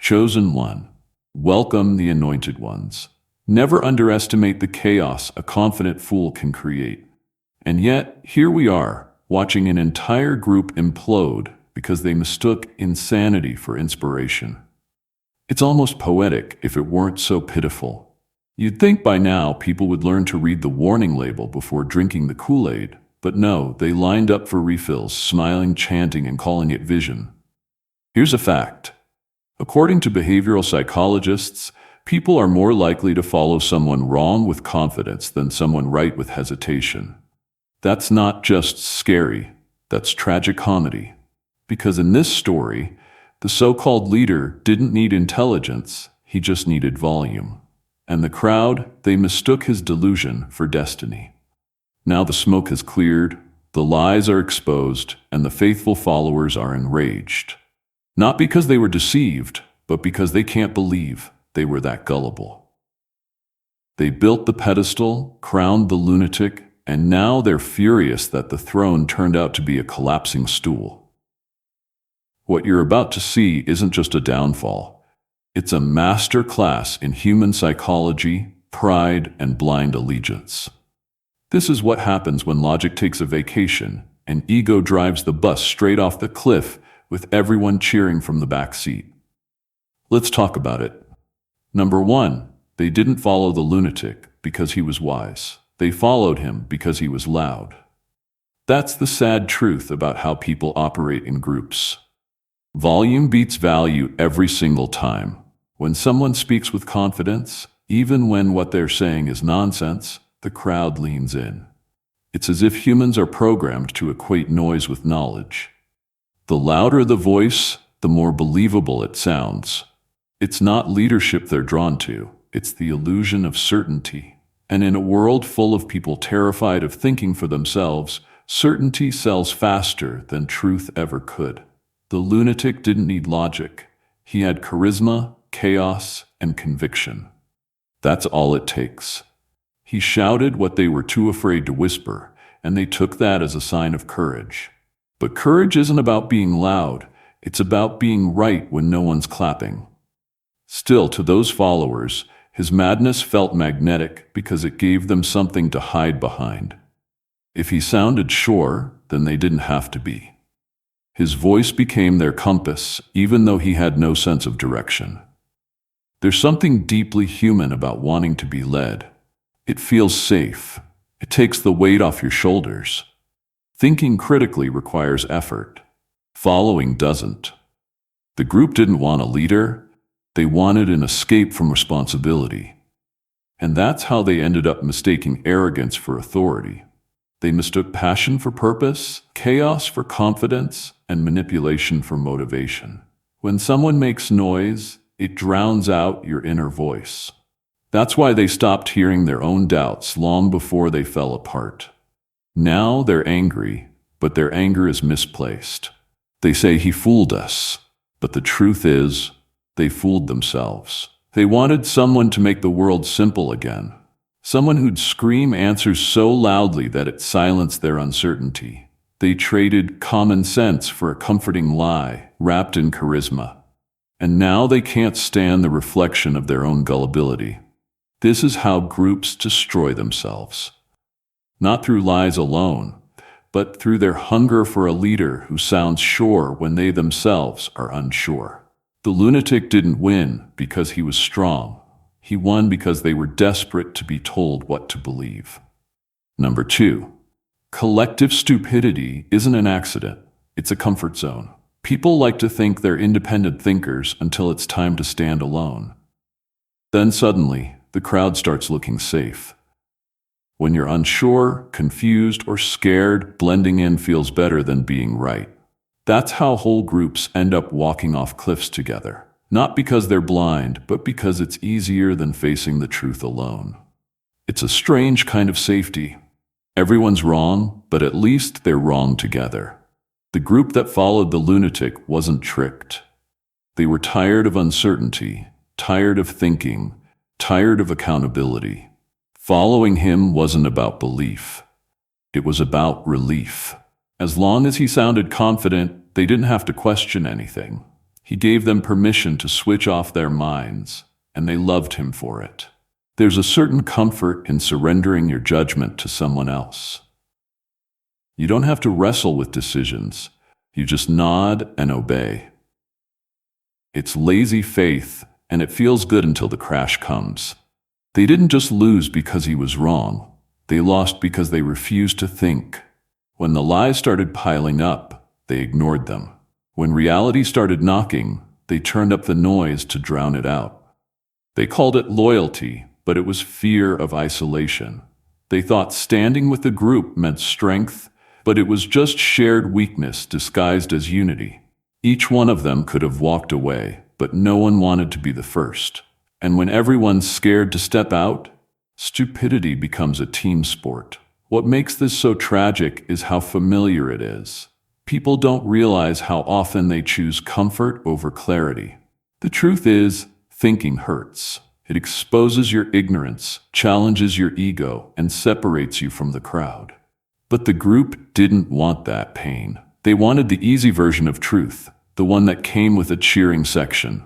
Chosen one. Welcome the anointed ones. Never underestimate the chaos a confident fool can create. And yet, here we are, watching an entire group implode because they mistook insanity for inspiration. It's almost poetic if it weren't so pitiful. You'd think by now people would learn to read the warning label before drinking the Kool-Aid, but no, they lined up for refills, smiling, chanting, and calling it vision. Here's a fact. According to behavioral psychologists, people are more likely to follow someone wrong with confidence than someone right with hesitation. That's not just scary, that's tragicomedy. Because in this story, the so-called leader didn't need intelligence, he just needed volume. And the crowd, they mistook his delusion for destiny. Now the smoke has cleared, the lies are exposed, and the faithful followers are enraged. Not because they were deceived, but because they can't believe they were that gullible. They built the pedestal, crowned the lunatic, and now they're furious that the throne turned out to be a collapsing stool. What you're about to see isn't just a downfall. It's a master class in human psychology, pride, and blind allegiance. This is what happens when logic takes a vacation and ego drives the bus straight off the cliff with everyone cheering from the back seat. Let's talk about it. Number one, they didn't follow the lunatic because he was wise. They followed him because he was loud. That's the sad truth about how people operate in groups. Volume beats value every single time. When someone speaks with confidence, even when what they're saying is nonsense, the crowd leans in. It's as if humans are programmed to equate noise with knowledge. The louder the voice, the more believable it sounds. It's not leadership they're drawn to, it's the illusion of certainty. And in a world full of people terrified of thinking for themselves, certainty sells faster than truth ever could. The lunatic didn't need logic. He had charisma, chaos, and conviction. That's all it takes. He shouted what they were too afraid to whisper, and they took that as a sign of courage. But courage isn't about being loud, it's about being right when no one's clapping. Still, to those followers, his madness felt magnetic because it gave them something to hide behind. If he sounded sure, then they didn't have to be. His voice became their compass, even though he had no sense of direction. There's something deeply human about wanting to be led. It feels safe. It takes the weight off your shoulders. Thinking critically requires effort. Following doesn't. The group didn't want a leader. They wanted an escape from responsibility. And that's how they ended up mistaking arrogance for authority. They mistook passion for purpose, chaos for confidence, and manipulation for motivation. When someone makes noise, it drowns out your inner voice. That's why they stopped hearing their own doubts long before they fell apart. Now they're angry, but their anger is misplaced. They say he fooled us, but the truth is, they fooled themselves. They wanted someone to make the world simple again. Someone who'd scream answers so loudly that it silenced their uncertainty. They traded common sense for a comforting lie, wrapped in charisma. And now they can't stand the reflection of their own gullibility. This is how groups destroy themselves. Not through lies alone, but through their hunger for a leader who sounds sure when they themselves are unsure. The lunatic didn't win because he was strong. He won because they were desperate to be told what to believe. Number two, collective stupidity isn't an accident. It's a comfort zone. People like to think they're independent thinkers until it's time to stand alone. Then suddenly, the crowd starts looking safe. When you're unsure, confused, or scared, blending in feels better than being right. That's how whole groups end up walking off cliffs together. Not because they're blind, but because it's easier than facing the truth alone. It's a strange kind of safety. Everyone's wrong, but at least they're wrong together. The group that followed the lunatic wasn't tricked. They were tired of uncertainty, tired of thinking, tired of accountability. Following him wasn't about belief. It was about relief. As long as he sounded confident, they didn't have to question anything. He gave them permission to switch off their minds, and they loved him for it. There's a certain comfort in surrendering your judgment to someone else. You don't have to wrestle with decisions. You just nod and obey. It's lazy faith, and it feels good until the crash comes. They didn't just lose because he was wrong. They lost because they refused to think. When the lies started piling up, they ignored them. When reality started knocking, they turned up the noise to drown it out. They called it loyalty, but it was fear of isolation. They thought standing with the group meant strength, but it was just shared weakness disguised as unity. Each one of them could have walked away, but no one wanted to be the first. And when everyone's scared to step out, stupidity becomes a team sport. What makes this so tragic is how familiar it is. People don't realize how often they choose comfort over clarity. The truth is, thinking hurts. It exposes your ignorance, challenges your ego, and separates you from the crowd. But the group didn't want that pain. They wanted the easy version of truth, the one that came with a cheering section.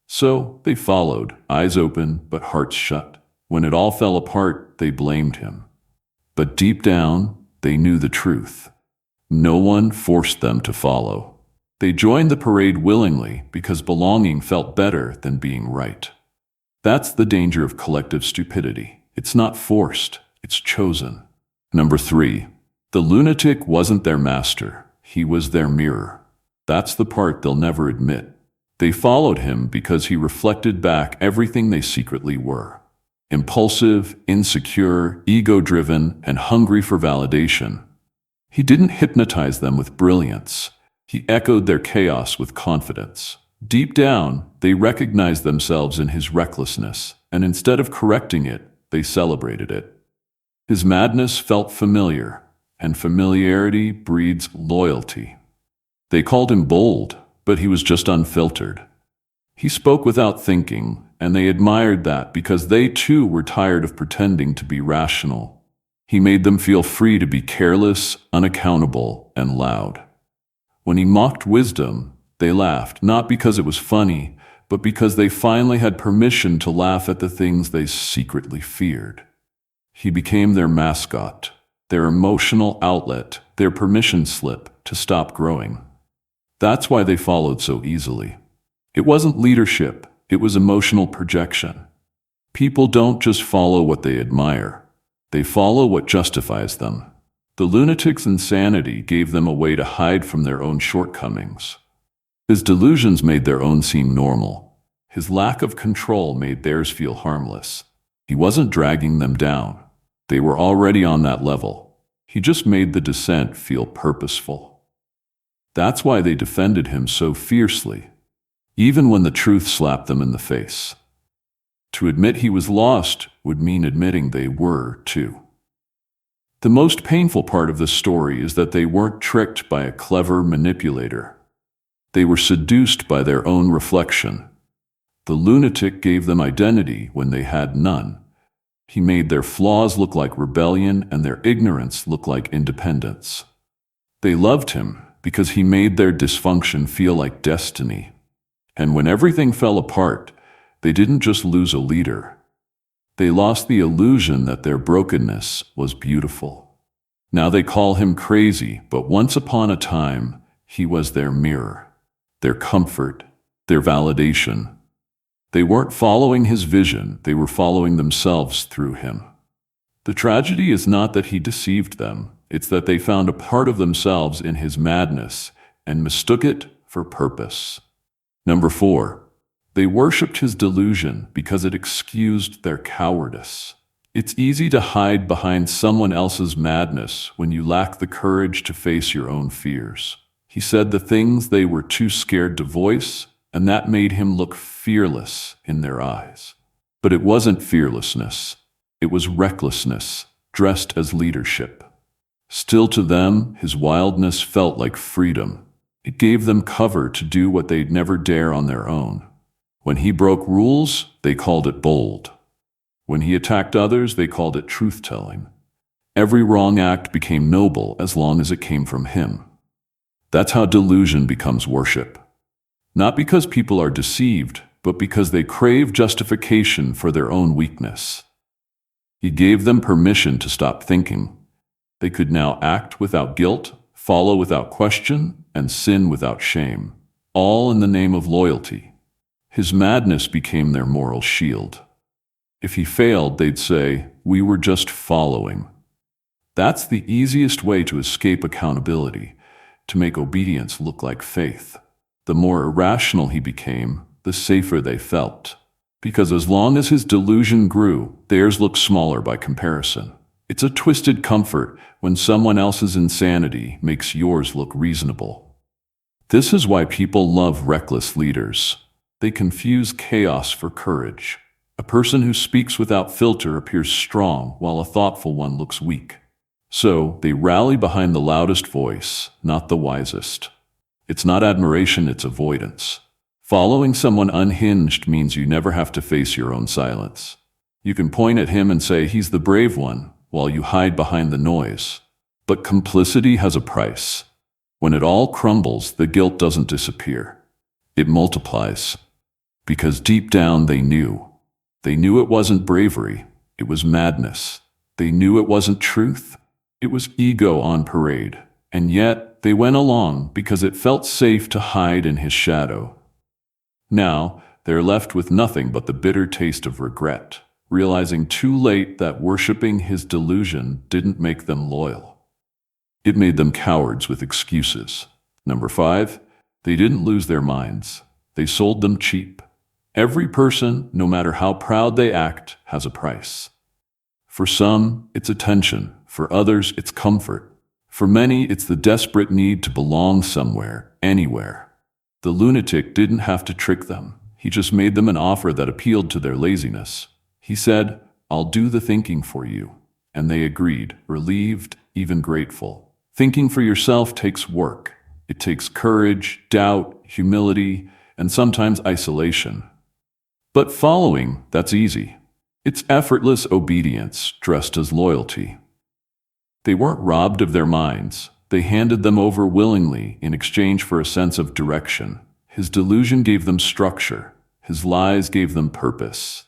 So they followed, eyes open but hearts shut. When it all fell apart, they blamed him. But deep down, they knew the truth. No one forced them to follow. They joined the parade willingly because belonging felt better than being right. That's the danger of collective stupidity. It's not forced, it's chosen. Number 3. The lunatic wasn't their master. He was their mirror. That's the part they'll never admit. They followed him because he reflected back everything they secretly were. Impulsive, insecure, ego-driven, and hungry for validation. He didn't hypnotize them with brilliance. He echoed their chaos with confidence. Deep down, they recognized themselves in his recklessness, and instead of correcting it, they celebrated it. His madness felt familiar, and familiarity breeds loyalty. They called him bold, but he was just unfiltered. He spoke without thinking, and they admired that because they too were tired of pretending to be rational. He made them feel free to be careless, unaccountable, and loud. When he mocked wisdom, they laughed, not because it was funny, but because they finally had permission to laugh at the things they secretly feared. He became their mascot, their emotional outlet, their permission slip to stop growing. That's why they followed so easily. It wasn't leadership, it was emotional projection. People don't just follow what they admire. They follow what justifies them. The lunatic's insanity gave them a way to hide from their own shortcomings. His delusions made their own seem normal. His lack of control made theirs feel harmless. He wasn't dragging them down. They were already on that level. He just made the descent feel purposeful. That's why they defended him so fiercely, even when the truth slapped them in the face. To admit he was lost would mean admitting they were too. The most painful part of the story is that they weren't tricked by a clever manipulator. They were seduced by their own reflection. The lunatic gave them identity when they had none. He made their flaws look like rebellion and their ignorance look like independence. They loved him because he made their dysfunction feel like destiny. And when everything fell apart, they didn't just lose a leader. They lost the illusion that their brokenness was beautiful. Now they call him crazy, but once upon a time, he was their mirror, their comfort, their validation. They weren't following his vision, they were following themselves through him. The tragedy is not that he deceived them, it's that they found a part of themselves in his madness and mistook it for purpose. Number 4, they worshipped his delusion because it excused their cowardice. It's easy to hide behind someone else's madness when you lack the courage to face your own fears. He said the things they were too scared to voice, and that made him look fearless in their eyes. But it wasn't fearlessness. It was recklessness, dressed as leadership. Still to them, his wildness felt like freedom. It gave them cover to do what they'd never dare on their own. When he broke rules, they called it bold. When he attacked others, they called it truth-telling. Every wrong act became noble as long as it came from him. That's how delusion becomes worship. Not because people are deceived, but because they crave justification for their own weakness. He gave them permission to stop thinking. They could now act without guilt, follow without question, and sin without shame, all in the name of loyalty. His madness became their moral shield. If he failed, they'd say, "We were just following." That's the easiest way to escape accountability, to make obedience look like faith. The more irrational he became, the safer they felt. Because as long as his delusion grew, theirs looked smaller by comparison. It's a twisted comfort when someone else's insanity makes yours look reasonable. This is why people love reckless leaders. They confuse chaos for courage. A person who speaks without filter appears strong, while a thoughtful one looks weak. So they rally behind the loudest voice, not the wisest. It's not admiration, it's avoidance. Following someone unhinged means you never have to face your own silence. You can point at him and say he's the brave one, while you hide behind the noise. But complicity has a price. When it all crumbles, the guilt doesn't disappear. It multiplies. Because deep down they knew. They knew it wasn't bravery, it was madness. They knew it wasn't truth, it was ego on parade. And yet, they went along because it felt safe to hide in his shadow. Now, they're left with nothing but the bitter taste of regret, realizing too late that worshiping his delusion didn't make them loyal. It made them cowards with excuses. Number 5, they didn't lose their minds. They sold them cheap. Every person, no matter how proud they act, has a price. For some, it's attention. For others, it's comfort. For many, it's the desperate need to belong somewhere, anywhere. The lunatic didn't have to trick them. He just made them an offer that appealed to their laziness. He said, "I'll do the thinking for you." And they agreed, relieved, even grateful. Thinking for yourself takes work. It takes courage, doubt, humility, and sometimes isolation. But following, that's easy. It's effortless obedience dressed as loyalty. They weren't robbed of their minds. They handed them over willingly in exchange for a sense of direction. His delusion gave them structure. His lies gave them purpose.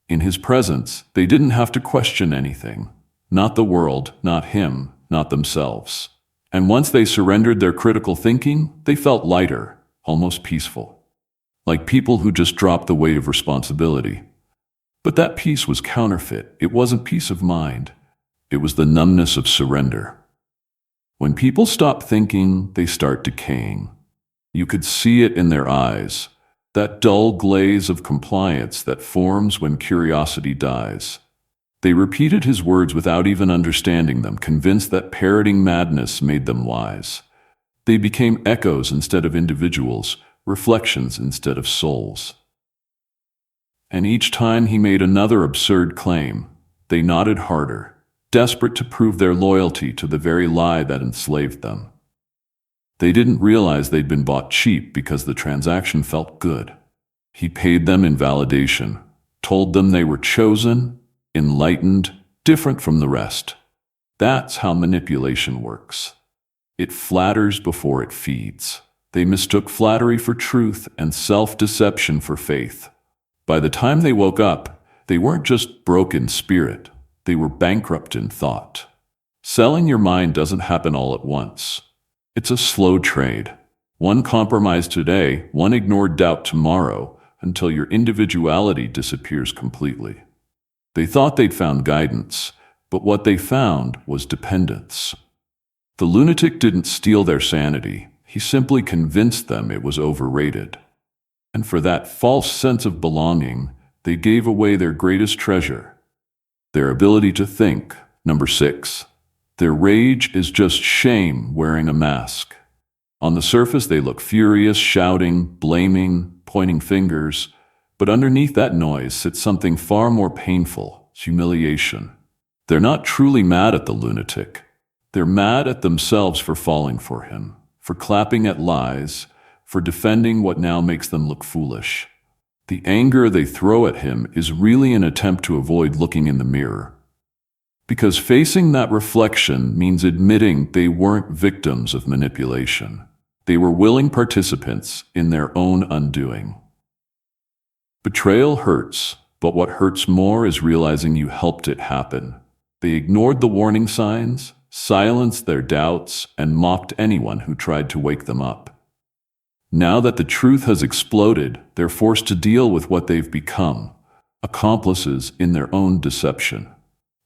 In his presence, they didn't have to question anything. Not the world, not him, not themselves. And once they surrendered their critical thinking, they felt lighter, almost peaceful. Like people who just dropped the weight of responsibility. But that peace was counterfeit. It wasn't peace of mind. It was the numbness of surrender. When people stop thinking, they start decaying. You could see it in their eyes, that dull glaze of compliance that forms when curiosity dies. They repeated his words without even understanding them, convinced that parroting madness made them wise. They became echoes instead of individuals, reflections instead of souls. And each time he made another absurd claim, they nodded harder, desperate to prove their loyalty to the very lie that enslaved them. They didn't realize they'd been bought cheap because the transaction felt good. He paid them in validation, told them they were chosen, enlightened, different from the rest. That's how manipulation works. It flatters before it feeds. They mistook flattery for truth and self-deception for faith. By the time they woke up, they weren't just broke in spirit. They were bankrupt in thought. Selling your mind doesn't happen all at once. It's a slow trade. One compromise today, one ignored doubt tomorrow, until your individuality disappears completely. They thought they'd found guidance, but what they found was dependence. The lunatic didn't steal their sanity. He simply convinced them it was overrated. And for that false sense of belonging, they gave away their greatest treasure. Their ability to think. Number 6. Their rage is just shame wearing a mask. On the surface, they look furious, shouting, blaming, pointing fingers. But underneath that noise sits something far more painful: humiliation. They're not truly mad at the lunatic. They're mad at themselves for falling for him, for clapping at lies, for defending what now makes them look foolish. The anger they throw at him is really an attempt to avoid looking in the mirror. Because facing that reflection means admitting they weren't victims of manipulation. They were willing participants in their own undoing. Betrayal hurts, but what hurts more is realizing you helped it happen. They ignored the warning signs, silenced their doubts, and mocked anyone who tried to wake them up. Now that the truth has exploded, they're forced to deal with what they've become, accomplices in their own deception.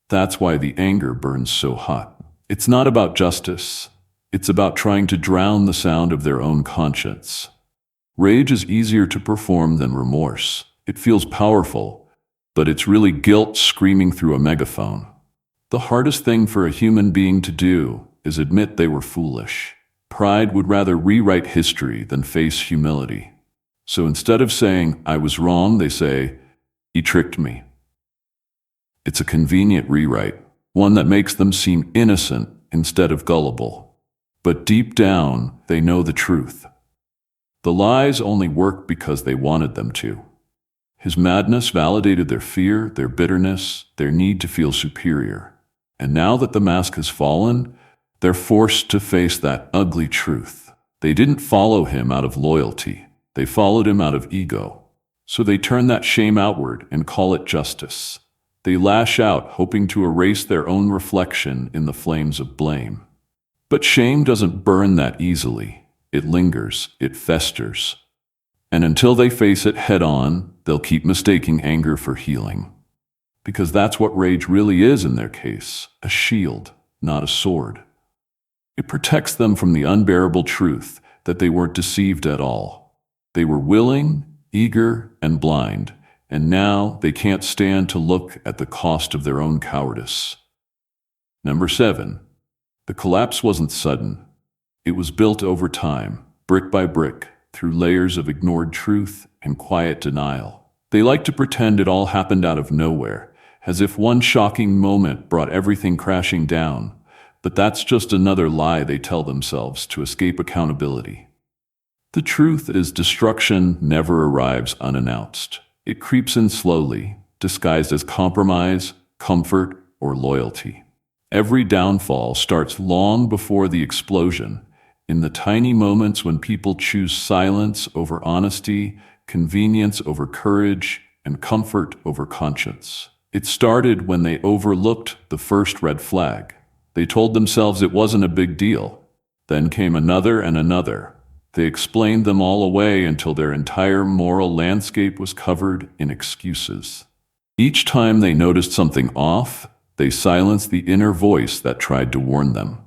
That's why the anger burns so hot. It's not about justice. It's about trying to drown the sound of their own conscience. Rage is easier to perform than remorse. It feels powerful, but it's really guilt screaming through a megaphone. The hardest thing for a human being to do is admit they were foolish. Pride would rather rewrite history than face humility. So instead of saying, "I was wrong," they say, "He tricked me." It's a convenient rewrite, one that makes them seem innocent instead of gullible. But deep down, they know the truth. The lies only worked because they wanted them to. His madness validated their fear, their bitterness, their need to feel superior. And now that the mask has fallen, they're forced to face that ugly truth. They didn't follow him out of loyalty. They followed him out of ego. So they turn that shame outward and call it justice. They lash out, hoping to erase their own reflection in the flames of blame. But shame doesn't burn that easily. It lingers, it festers. And until they face it head on, they'll keep mistaking anger for healing. Because that's what rage really is in their case, a shield, not a sword. It protects them from the unbearable truth that they weren't deceived at all. They were willing, eager, and blind, and now they can't stand to look at the cost of their own cowardice. Number 7. The collapse wasn't sudden. It was built over time, brick by brick, through layers of ignored truth and quiet denial. They like to pretend it all happened out of nowhere, as if one shocking moment brought everything crashing down. But that's just another lie they tell themselves to escape accountability. The truth is destruction never arrives unannounced. It creeps in slowly, disguised as compromise, comfort, or loyalty. Every downfall starts long before the explosion, in the tiny moments when people choose silence over honesty, convenience over courage, and comfort over conscience. It started when they overlooked the first red flag. They told themselves it wasn't a big deal. Then came another and another. They explained them all away until their entire moral landscape was covered in excuses. Each time they noticed something off, they silenced the inner voice that tried to warn them.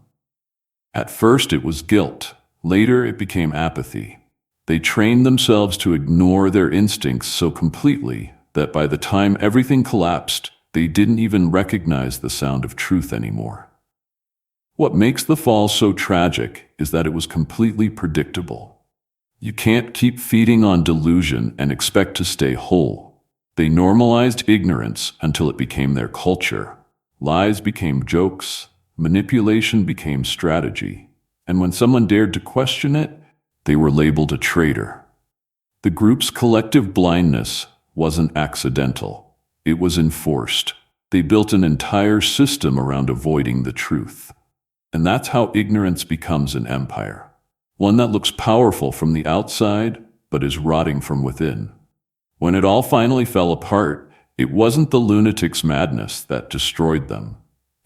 At first it was guilt. Later it became apathy. They trained themselves to ignore their instincts so completely that by the time everything collapsed, they didn't even recognize the sound of truth anymore. What makes the fall so tragic is that it was completely predictable. You can't keep feeding on delusion and expect to stay whole. They normalized ignorance until it became their culture. Lies became jokes, manipulation became strategy, and when someone dared to question it, they were labeled a traitor. The group's collective blindness wasn't accidental. It was enforced. They built an entire system around avoiding the truth. And that's how ignorance becomes an empire. One that looks powerful from the outside, but is rotting from within. When it all finally fell apart, it wasn't the lunatic's madness that destroyed them.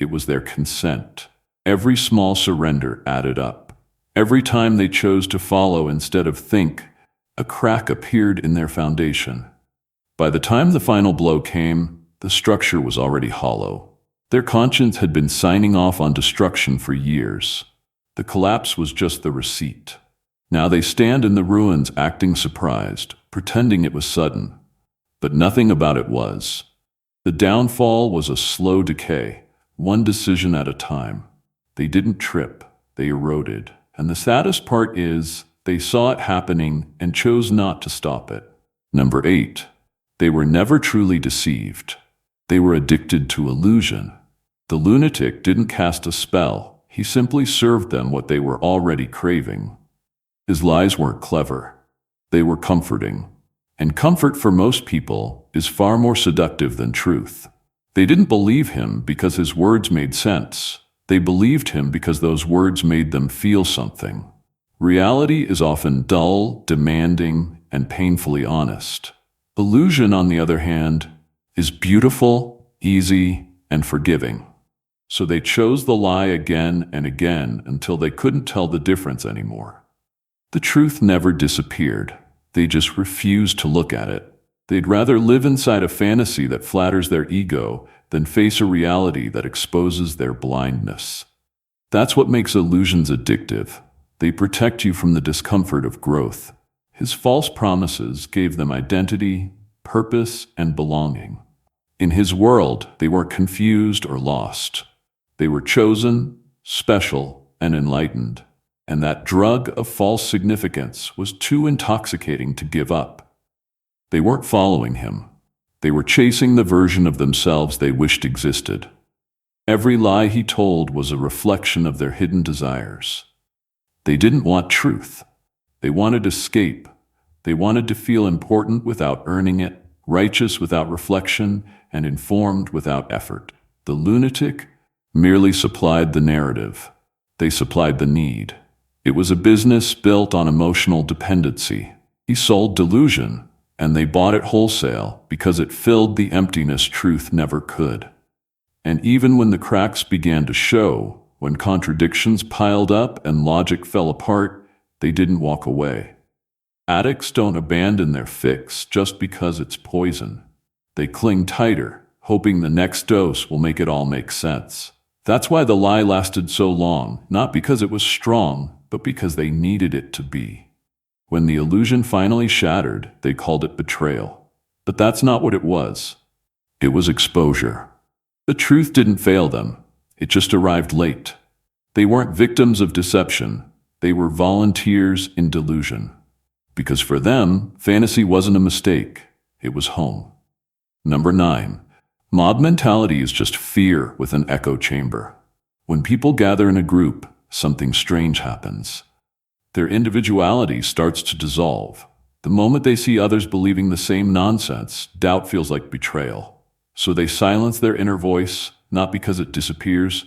It was their consent. Every small surrender added up. Every time they chose to follow instead of think, a crack appeared in their foundation. By the time the final blow came, the structure was already hollow. Their conscience had been signing off on destruction for years. The collapse was just the receipt. Now they stand in the ruins acting surprised, pretending it was sudden. But nothing about it was. The downfall was a slow decay, one decision at a time. They didn't trip, they eroded. And the saddest part is, they saw it happening and chose not to stop it. Number 8. They were never truly deceived. They were addicted to illusion. The lunatic didn't cast a spell. He simply served them what they were already craving. His lies weren't clever. They were comforting. And comfort for most people is far more seductive than truth. They didn't believe him because his words made sense. They believed him because those words made them feel something. Reality is often dull, demanding, and painfully honest. Illusion, on the other hand, is beautiful, easy, and forgiving. So they chose the lie again and again until they couldn't tell the difference anymore. The truth never disappeared. They just refused to look at it. They'd rather live inside a fantasy that flatters their ego than face a reality that exposes their blindness. That's what makes illusions addictive. They protect you from the discomfort of growth. His false promises gave them identity, purpose, and belonging. In his world, they weren't confused or lost. They were chosen, special, and enlightened. And that drug of false significance was too intoxicating to give up. They weren't following him. They were chasing the version of themselves they wished existed. Every lie he told was a reflection of their hidden desires. They didn't want truth. They wanted escape. They wanted to feel important without earning it, righteous without reflection, and informed without effort. The lunatic merely supplied the narrative. They supplied the need. It was a business built on emotional dependency. He sold delusion, and they bought it wholesale because it filled the emptiness truth never could. And even when the cracks began to show, when contradictions piled up and logic fell apart, they didn't walk away. Addicts don't abandon their fix just because it's poison. They cling tighter, hoping the next dose will make it all make sense. That's why the lie lasted so long, not because it was strong, but because they needed it to be. When the illusion finally shattered, they called it betrayal. But that's not what it was. It was exposure. The truth didn't fail them. It just arrived late. They weren't victims of deception. They were volunteers in delusion. Because for them, fantasy wasn't a mistake. It was home. Number 9. Mob mentality is just fear with an echo chamber. When people gather in a group, something strange happens. Their individuality starts to dissolve. The moment they see others believing the same nonsense, doubt feels like betrayal. So they silence their inner voice, not because it disappears,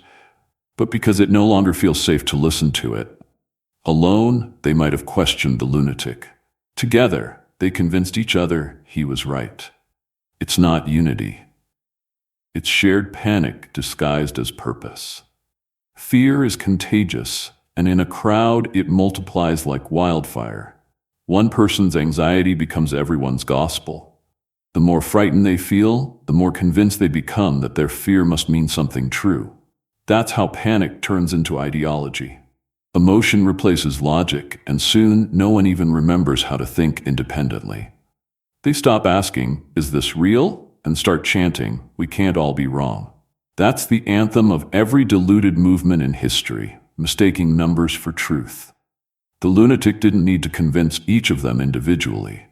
but because it no longer feels safe to listen to it. Alone, they might have questioned the lunatic. Together, they convinced each other he was right. It's not unity. It's shared panic disguised as purpose. Fear is contagious, and in a crowd it multiplies like wildfire. One person's anxiety becomes everyone's gospel. The more frightened they feel, the more convinced they become that their fear must mean something true. That's how panic turns into ideology. Emotion replaces logic, and soon no one even remembers how to think independently. They stop asking, "Is this real?" and start chanting, "We can't all be wrong." That's the anthem of every deluded movement in history, mistaking numbers for truth. The lunatic didn't need to convince each of them individually.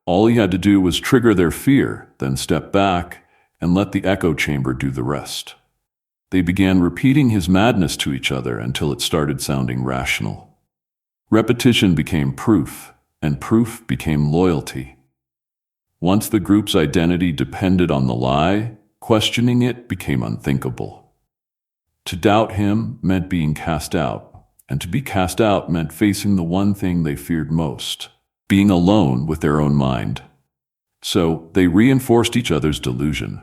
All he had to do was trigger their fear, then step back and let the echo chamber do the rest. They began repeating his madness to each other until it started sounding rational. Repetition became proof, and proof became loyalty. Once the group's identity depended on the lie, questioning it became unthinkable. To doubt him meant being cast out, and to be cast out meant facing the one thing they feared most, being alone with their own mind. So they reinforced each other's delusion.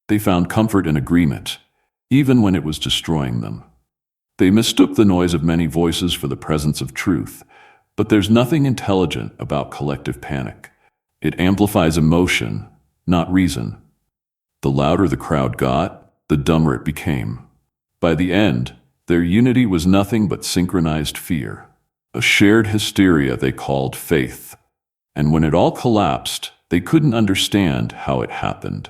They found comfort in agreement, even when it was destroying them. They mistook the noise of many voices for the presence of truth, but there's nothing intelligent about collective panic. It amplifies emotion, not reason. The louder the crowd got, the dumber it became. By the end, their unity was nothing but synchronized fear, a shared hysteria they called faith. And when it all collapsed, they couldn't understand how it happened.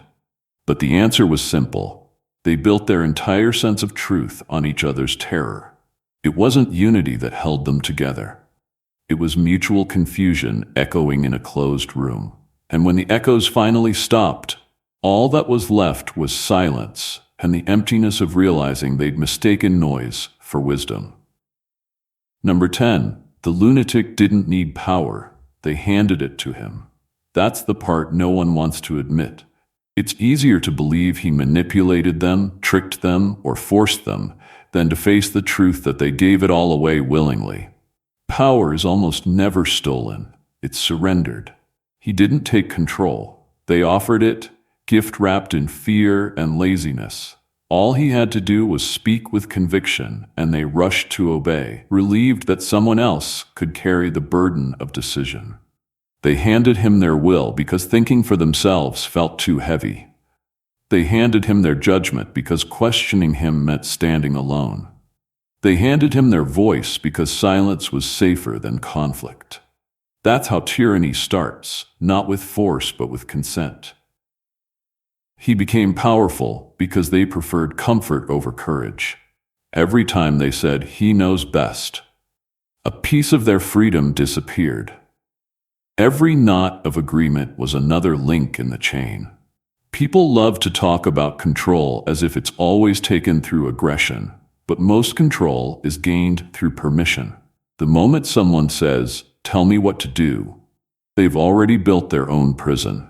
But the answer was simple. They built their entire sense of truth on each other's terror. It wasn't unity that held them together. It was mutual confusion echoing in a closed room. And when the echoes finally stopped, all that was left was silence and the emptiness of realizing they'd mistaken noise for wisdom. Number 10. The lunatic didn't need power. They handed it to him. That's the part no one wants to admit. It's easier to believe he manipulated them, tricked them, or forced them than to face the truth that they gave it all away willingly. Power is almost never stolen. It's surrendered. He didn't take control. They offered it, gift wrapped in fear and laziness. All he had to do was speak with conviction, and they rushed to obey, relieved that someone else could carry the burden of decision. They handed him their will because thinking for themselves felt too heavy. They handed him their judgment because questioning him meant standing alone. They handed him their voice because silence was safer than conflict. That's how tyranny starts, not with force but with consent. He became powerful because they preferred comfort over courage. Every time they said, "He knows best," a piece of their freedom disappeared. Every knot of agreement was another link in the chain. People love to talk about control as if it's always taken through aggression, but most control is gained through permission. The moment someone says, "Tell me what to do," they've already built their own prison.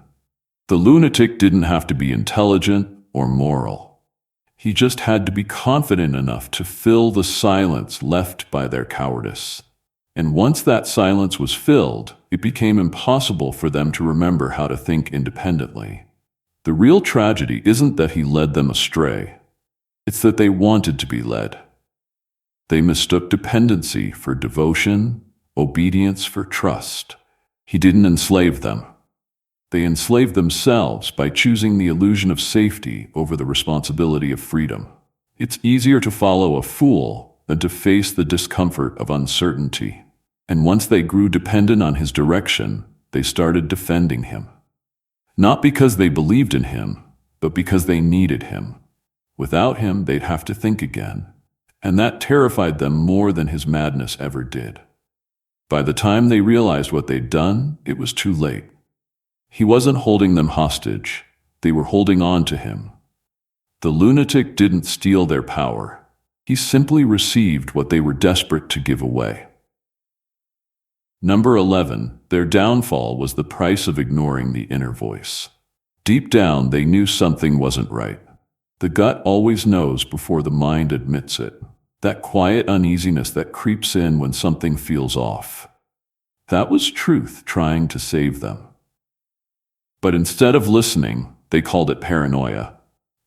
The lunatic didn't have to be intelligent or moral. He just had to be confident enough to fill the silence left by their cowardice. And once that silence was filled, it became impossible for them to remember how to think independently. The real tragedy isn't that he led them astray. It's that they wanted to be led. They mistook dependency for devotion, obedience for trust. He didn't enslave them. They enslaved themselves by choosing the illusion of safety over the responsibility of freedom. It's easier to follow a fool than to face the discomfort of uncertainty. And once they grew dependent on his direction, they started defending him. Not because they believed in him, but because they needed him. Without him, they'd have to think again. And that terrified them more than his madness ever did. By the time they realized what they'd done, it was too late. He wasn't holding them hostage. They were holding on to him. The lunatic didn't steal their power. He simply received what they were desperate to give away. Number 11, their downfall was the price of ignoring the inner voice. Deep down, they knew something wasn't right. The gut always knows before the mind admits it. That quiet uneasiness that creeps in when something feels off. That was truth trying to save them. But instead of listening, they called it paranoia.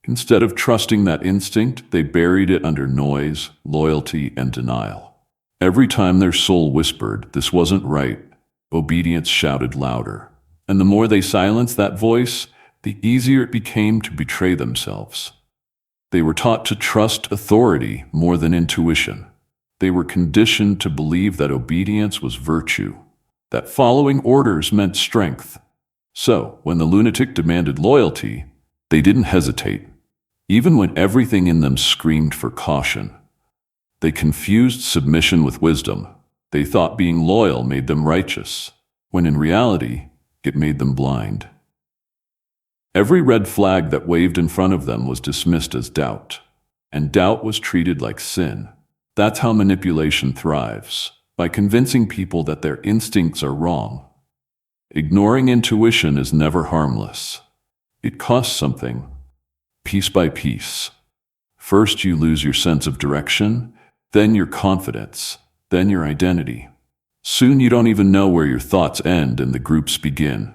Instead of trusting that instinct, they buried it under noise, loyalty, and denial. Every time their soul whispered, "This wasn't right," obedience shouted louder. And the more they silenced that voice, the easier it became to betray themselves. They were taught to trust authority more than intuition. They were conditioned to believe that obedience was virtue, that following orders meant strength. So, when the lunatic demanded loyalty, they didn't hesitate, even when everything in them screamed for caution. They confused submission with wisdom. They thought being loyal made them righteous, when in reality, it made them blind. Every red flag that waved in front of them was dismissed as doubt, and doubt was treated like sin. That's how manipulation thrives, by convincing people that their instincts are wrong. Ignoring intuition is never harmless. It costs something, piece by piece. First, you lose your sense of direction, then your confidence, then your identity. Soon you don't even know where your thoughts end and the groups begin.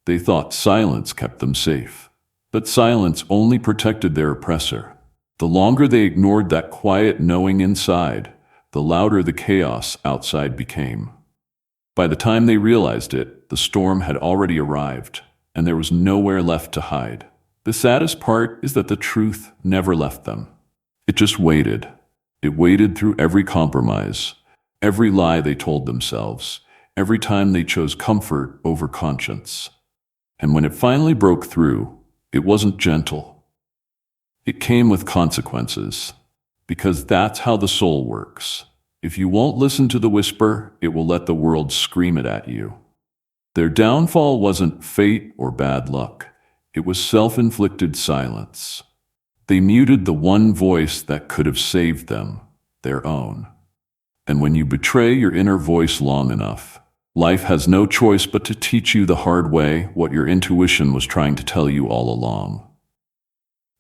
They thought silence kept them safe, but silence only protected their oppressor. The longer they ignored that quiet knowing inside, the louder the chaos outside became. By the time they realized it, the storm had already arrived, and there was nowhere left to hide. The saddest part is that the truth never left them. It just waited. It waited through every compromise, every lie they told themselves, every time they chose comfort over conscience. And when it finally broke through, it wasn't gentle. It came with consequences, because that's how the soul works. If you won't listen to the whisper, it will let the world scream it at you. Their downfall wasn't fate or bad luck. It was self-inflicted silence. They muted the one voice that could have saved them, their own. And when you betray your inner voice long enough, life has no choice but to teach you the hard way what your intuition was trying to tell you all along.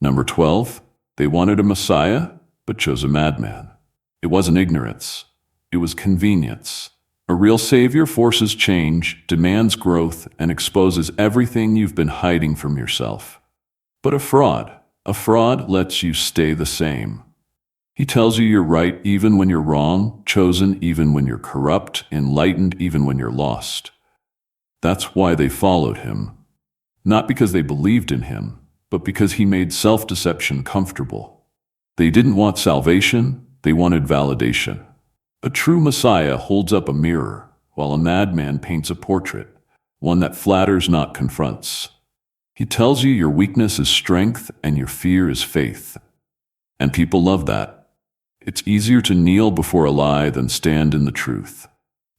Number 12, they wanted a Messiah, but chose a madman. It wasn't ignorance. it was convenience. A real savior forces change, demands growth, and exposes everything you've been hiding from yourself. But a fraud lets you stay the same. He tells you you're right even when you're wrong, chosen even when you're corrupt, enlightened even when you're lost. That's why they followed him. Not because they believed in him, but because he made self-deception comfortable. They didn't want salvation, they wanted validation. A true Messiah holds up a mirror, while a madman paints a portrait, one that flatters, not confronts. He tells you your weakness is strength and your fear is faith. And people love that. It's easier to kneel before a lie than stand in the truth.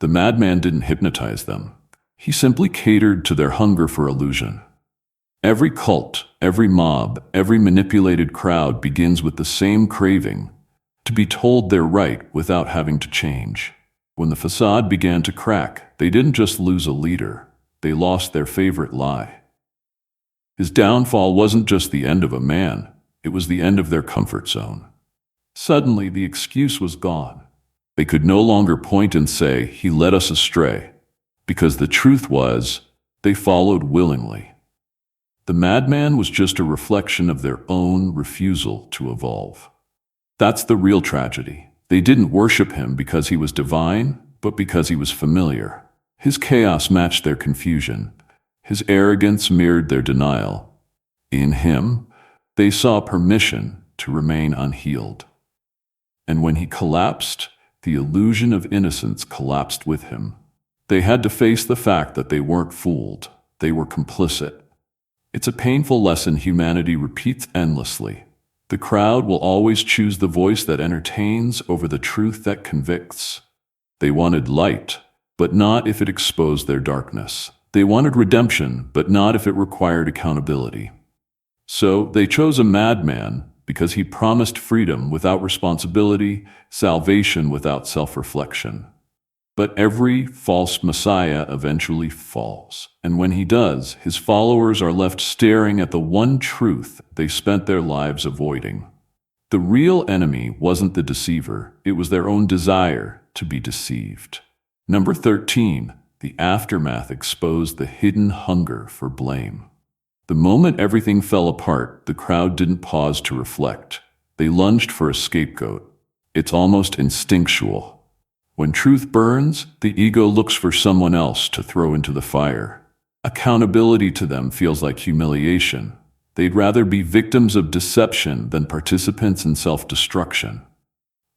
The madman didn't hypnotize them. He simply catered to their hunger for illusion. Every cult, every mob, every manipulated crowd begins with the same craving, to be told they're right without having to change. When the facade began to crack, they didn't just lose a leader, they lost their favorite lie. His downfall wasn't just the end of a man, it was the end of their comfort zone. Suddenly, the excuse was gone. They could no longer point and say, "He led us astray," because the truth was, they followed willingly. The madman was just a reflection of their own refusal to evolve. That's the real tragedy. They didn't worship him because he was divine, but because he was familiar. His chaos matched their confusion. His arrogance mirrored their denial. In him, they saw permission to remain unhealed. And when he collapsed, the illusion of innocence collapsed with him. They had to face the fact that they weren't fooled. They were complicit. It's a painful lesson humanity repeats endlessly. The crowd will always choose the voice that entertains over the truth that convicts. They wanted light, but not if it exposed their darkness. They wanted redemption, but not if it required accountability. So they chose a madman because he promised freedom without responsibility, salvation without self-reflection. But every false Messiah eventually falls, and when he does, his followers are left staring at the one truth they spent their lives avoiding. The real enemy wasn't the deceiver, it was their own desire to be deceived. Number 13, the aftermath exposed the hidden hunger for blame. The moment everything fell apart, the crowd didn't pause to reflect. They lunged for a scapegoat. It's almost instinctual. When truth burns, the ego looks for someone else to throw into the fire. Accountability to them feels like humiliation. They'd rather be victims of deception than participants in self-destruction.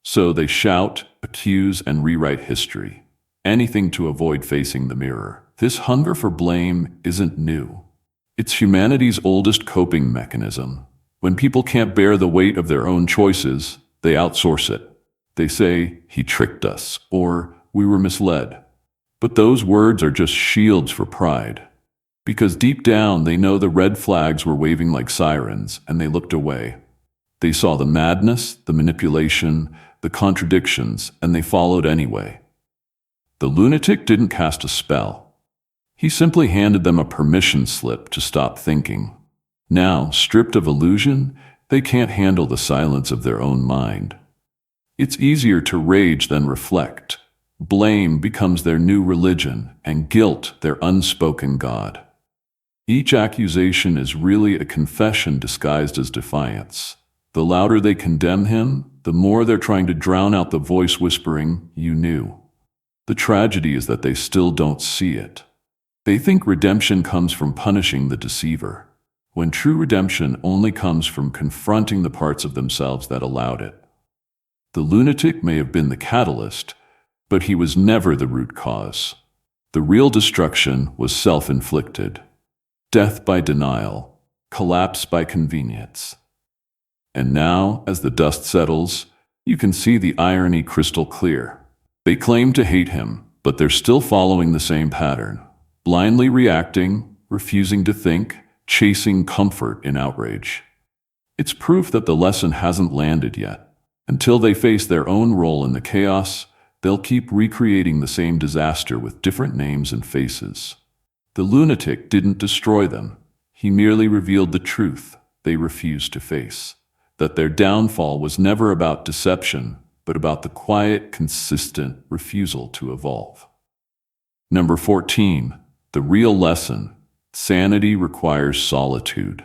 So they shout, accuse, and rewrite history. Anything to avoid facing the mirror. This hunger for blame isn't new. It's humanity's oldest coping mechanism. When people can't bear the weight of their own choices, they outsource it. They say, "He tricked us," or "We were misled." But those words are just shields for pride. Because deep down they know the red flags were waving like sirens, and they looked away. They saw the madness, the manipulation, the contradictions, and they followed anyway. The lunatic didn't cast a spell. He simply handed them a permission slip to stop thinking. Now, stripped of illusion, they can't handle the silence of their own mind. It's easier to rage than reflect. Blame becomes their new religion, and guilt their unspoken God. Each accusation is really a confession disguised as defiance. The louder they condemn him, the more they're trying to drown out the voice whispering, "You knew." The tragedy is that they still don't see it. They think redemption comes from punishing the deceiver, when true redemption only comes from confronting the parts of themselves that allowed it. The lunatic may have been the catalyst, but he was never the root cause. The real destruction was self-inflicted. Death by denial, collapse by convenience. And now, as the dust settles, you can see the irony crystal clear. They claim to hate him, but they're still following the same pattern. Blindly reacting, refusing to think, chasing comfort in outrage. It's proof that the lesson hasn't landed yet. Until they face their own role in the chaos, they'll keep recreating the same disaster with different names and faces. The lunatic didn't destroy them. He merely revealed the truth they refused to face. That their downfall was never about deception, but about the quiet, consistent refusal to evolve. Number 14, the real lesson. Sanity requires solitude.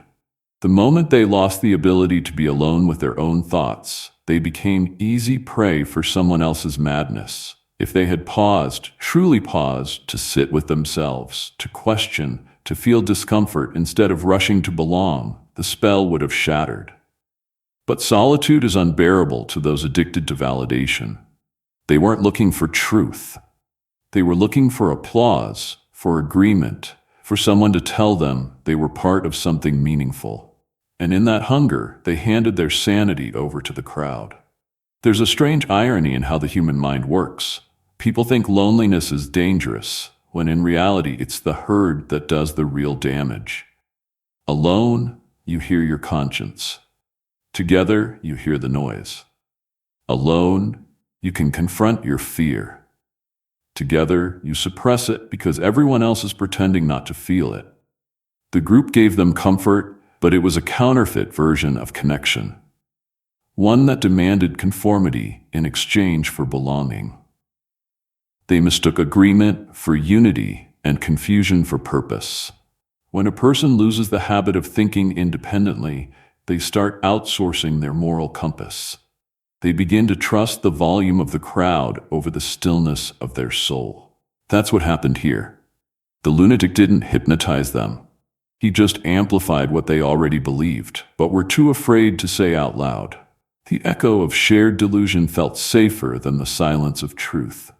The moment they lost the ability to be alone with their own thoughts, they became easy prey for someone else's madness. If they had paused, truly paused, to sit with themselves, to question, to feel discomfort instead of rushing to belong, the spell would have shattered. But solitude is unbearable to those addicted to validation. They weren't looking for truth. They were looking for applause, for agreement, for someone to tell them they were part of something meaningful. And in that hunger, they handed their sanity over to the crowd. There's a strange irony in how the human mind works. People think loneliness is dangerous, when in reality it's the herd that does the real damage. Alone, you hear your conscience. Together, you hear the noise. Alone, you can confront your fear. Together, you suppress it because everyone else is pretending not to feel it. The group gave them comfort, but it was a counterfeit version of connection. One that demanded conformity in exchange for belonging. They mistook agreement for unity and confusion for purpose. When a person loses the habit of thinking independently, they start outsourcing their moral compass. They begin to trust the volume of the crowd over the stillness of their soul. That's what happened here. The lunatic didn't hypnotize them. He just amplified what they already believed, but were too afraid to say out loud. The echo of shared delusion felt safer than the silence of truth.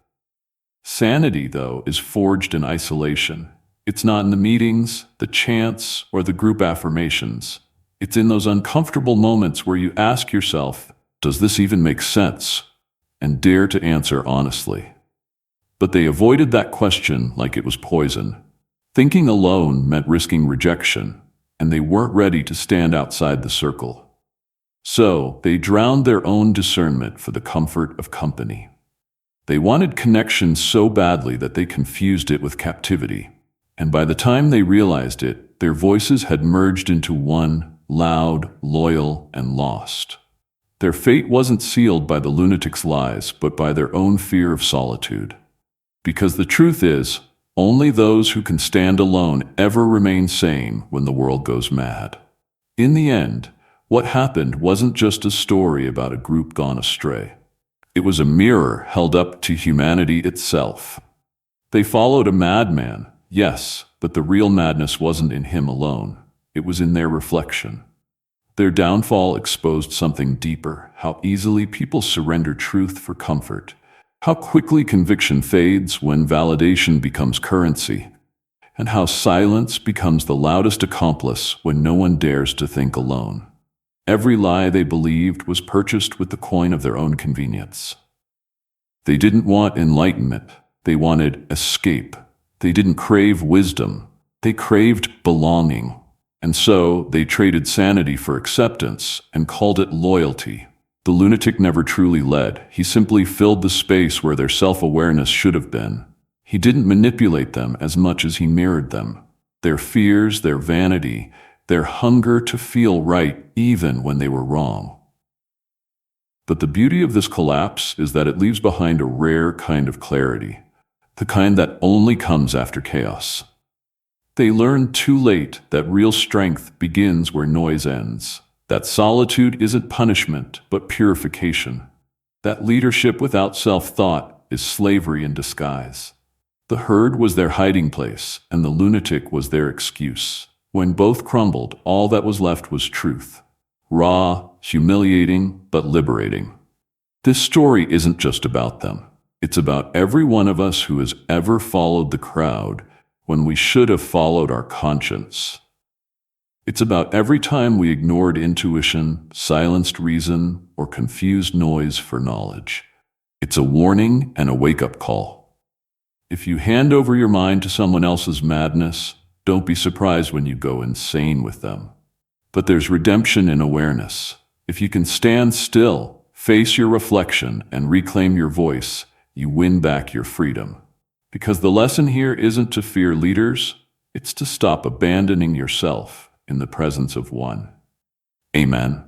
Sanity, though, is forged in isolation. It's not in the meetings, the chants, or the group affirmations. It's in those uncomfortable moments where you ask yourself, does this even make sense? And dare to answer honestly. But they avoided that question like it was poison. Thinking alone meant risking rejection, and they weren't ready to stand outside the circle. So, they drowned their own discernment for the comfort of company. They wanted connection so badly that they confused it with captivity. And by the time they realized it, their voices had merged into one, loud, loyal, and lost. Their fate wasn't sealed by the lunatic's lies, but by their own fear of solitude. Because the truth is, only those who can stand alone ever remain sane when the world goes mad. In the end, what happened wasn't just a story about a group gone astray. It was a mirror held up to humanity itself. They followed a madman, yes, but the real madness wasn't in him alone. It was in their reflection. Their downfall exposed something deeper, how easily people surrender truth for comfort. How quickly conviction fades when validation becomes currency, and how silence becomes the loudest accomplice when no one dares to think alone. Every lie they believed was purchased with the coin of their own convenience. They didn't want enlightenment, they wanted escape. They didn't crave wisdom, they craved belonging. And so they traded sanity for acceptance and called it loyalty. The lunatic never truly led. He simply filled the space where their self-awareness should have been. He didn't manipulate them as much as he mirrored them. Their fears, their vanity, their hunger to feel right even when they were wrong. But the beauty of this collapse is that it leaves behind a rare kind of clarity, the kind that only comes after chaos. They learned too late that real strength begins where noise ends. That solitude isn't punishment, but purification. That leadership without self-thought is slavery in disguise. The herd was their hiding place, and the lunatic was their excuse. When both crumbled, all that was left was truth. Raw, humiliating, but liberating. This story isn't just about them. It's about every one of us who has ever followed the crowd when we should have followed our conscience. It's about every time we ignored intuition, silenced reason, or confused noise for knowledge. It's a warning and a wake-up call. If you hand over your mind to someone else's madness, don't be surprised when you go insane with them. But there's redemption in awareness. If you can stand still, face your reflection, and reclaim your voice, you win back your freedom. Because the lesson here isn't to fear leaders, it's to stop abandoning yourself in the presence of one. Amen.